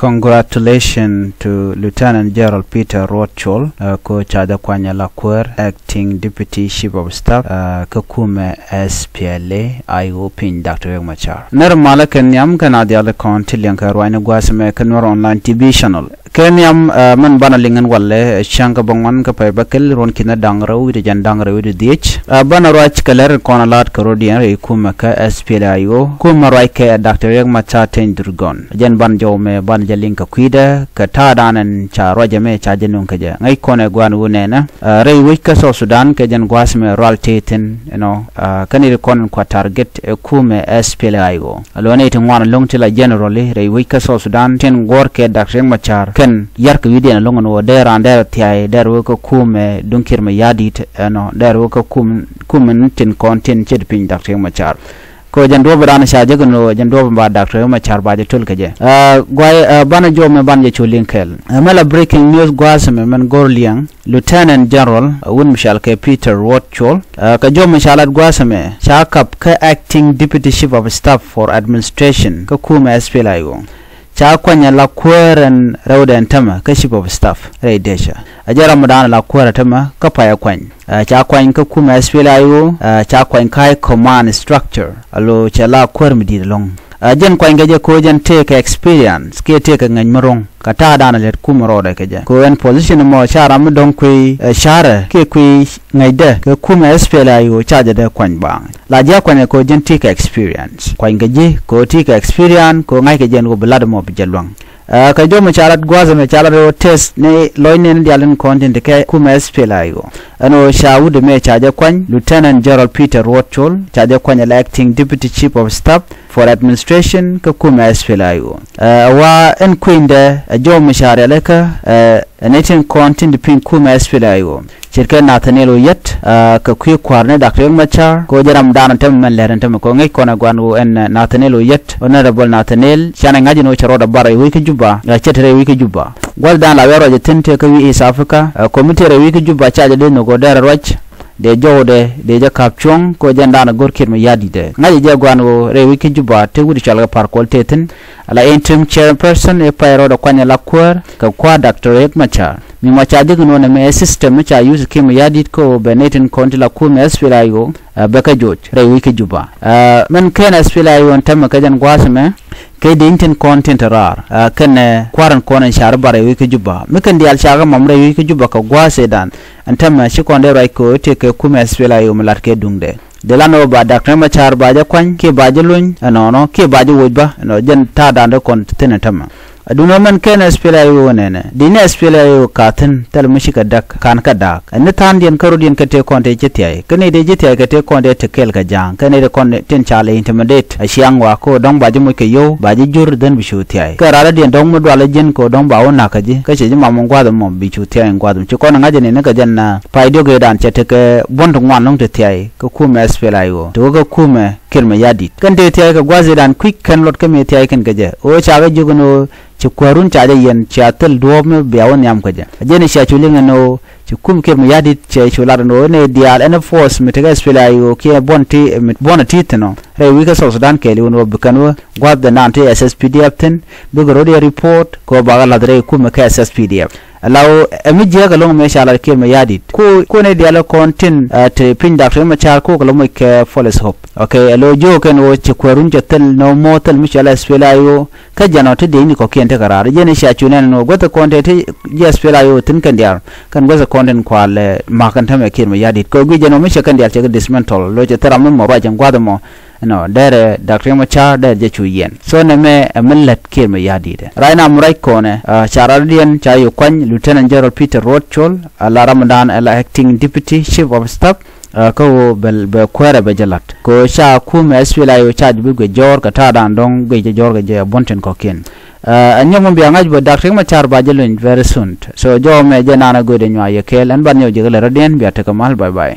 Congratulations to Lieutenant General Peter Rothschild, ko Chada Kwanya Laquer, Acting Deputy Chief of Staff, Kakume SPLA, IO Pin Dr. Riek Machar. Narmala Kenyam Kanadiala Contilian Karwana Guasame Kanwar Online TV channel. Kenyam man banalingan wale Shanka Bongman Kapai Bakil Ron Kina Dangra with the Jandangra with the ditch. Banarach Kaler Konalat Karodian Kumaka SPLA IO, Kumaraike Dr. Riek Machar Tendurgon. Jan Banjo me Banjalinka Quida, Katadan and Charojame Chajanunkaja. I kone guan wunena. Ray Wika so Sudan Kajan Guasme Ral Tatin, Kaniri Kon qua target Kume SPLA IO. Alonating one long till generally, Ray Wika so Sudan, 10 work Dr. Riek Machar. Ken yark widian longan wo der and der tiai der wo ko kume dunkir me yadit der wo ko kumen tin kontin ched pin Dr. Riek Machar ko jando badana shaje gono jando ba Dr. Riek Machar baje tul kaje gwai bana jo me banje chulinkel mala breaking news gwasme men gorliang Lieutenant General wun mishal ke Peter Rothschild ka jo mishalat gwasme shakap ka acting deputy chief of staff for administration ka kume SPLA IO cha kwanya la kweren rawden tama ka chief of staff ray desha ajara mudana la kwera tama ka paya kwany cha kwany ka kuma SPLA IO cha kwany kai command structure alo cha la kwer midi long jen kwany gaje ko jen take experience ke take ngany marong kata dana let kumaro da kaje ko en position mo shara mu don kwi shara ke kwi ngaide ke kuma SPLA IO cha da kwany bang la ja kwany ko jen take experience kwany gaje ko take experience ko ngai ke jen go blad mo bijalwang ka jo macharat gwaza me chala test ne loinen dialen content ke kuma SPLA IO ano shawude me chaja kwany Lieutenant General Peter Rothschild chaja kwany acting deputy chief of staff for administration ka kuma SPLA IO wa en kwinde jo mashare leka netin content pin kuma SPLA IO shirka Nathaniel yet ka kwi kwarne Dr. Riek Machar ko jaram dana tam man leran tam ko ngai kona gwanu en Nathaniel yet honorable Nathaniel shana ngaji no charo da bara wiki juba chetere wiki juba gwal dan la wero je tente ka wi East Africa committee re wiki juba chaje de no go dara roch de jode de ja kapchong ko jandana gorkir me yadi de ngaji je gwanu re wiki juba te wudi chalga par kol teten ala interim chairperson e pairo da kwanya lakwar ka kwa Dr. Riek Machar mi machaji gno na me system cha use kim yadit ko benetin konti la kuma SPLA IO beka joj re wiki juba men ken SPLA IO tam ka jan gwasme ke de inten content rar kan kwaran konan shar bare wiki juba mikan dial shaga mamre wiki juba ka gwase dan antam shi konde rai ko te ke kuma SPLA IO malar ke dungde de lano ba Dr. Riek Machar baje kwan ke baje luñ no ke baje wojba no jen ta dan kon tenen tam aduna man ken SPLA IO nene dine SPLA IO katen tel mushika dak kan ka dak ne tan dien karo dien kate konte jetiay kene de jetiay kate konte te kel ka jang kene de kon ten chale intimidate ashiang wa ko dong baje mo ke yo baje jur den bishu tiay ka rara dien dong mo dwala jen ko dong ba wona ka ji ka che jima mo ngwa mo bichu tiay ngwa dum che kon ngaje ne ka janna paido ge dan che te ke bond ngwan nong te tiay ko kuma SPLA IO to ga kuma kirma yadit kan te tiay ka gwaze dan quick kan lot ka me tiay kan gaje o chaga jugono ci kwarun caje yen chatel duom biawon yam kaje jeni sha chulinga no ci kum ke mu yadi che chular no ne dial en force mitega SPLA IO ke bonti mit bonati teno re wika so Sudan ke liwo bukano gwad the nante SSPDF ten bugoro report ko bagala dre kum ke SSPDF law emidia ga long me shala ke me yadi ko ne dial kontin te pin Dr. Riek Machar ko lo mo ke foles hop okay lo jo ken o ci kwarun jatel no motel mi shala SPLA IO ka janote de ni ko kente karar jeni sha chunen no gota konte te SPLA IO tin kan diar kan goza konten kwale makan tame kin me yadi ko gi jeno mi kan diar che dismantle lo je taram mo ba jang gwada mo no dere Dr. Riek Machar de je chuyen so ne me millet kin me yadi de raina murai kone charardien chayo kwan Lieutenant General Peter Rothschild ala Ramadan ala acting deputy chief of staff ko bel be kwere be jalat ko sha kuma SPLA IO charge bi go jor ka ta dan dong ge jor ge bonten ko ken anyam bi angaj bo Dr. Riek Machar ba jelun very soon so jo me je nana go de nya yekel an ban yo je le radien bi ataka mal bye bye.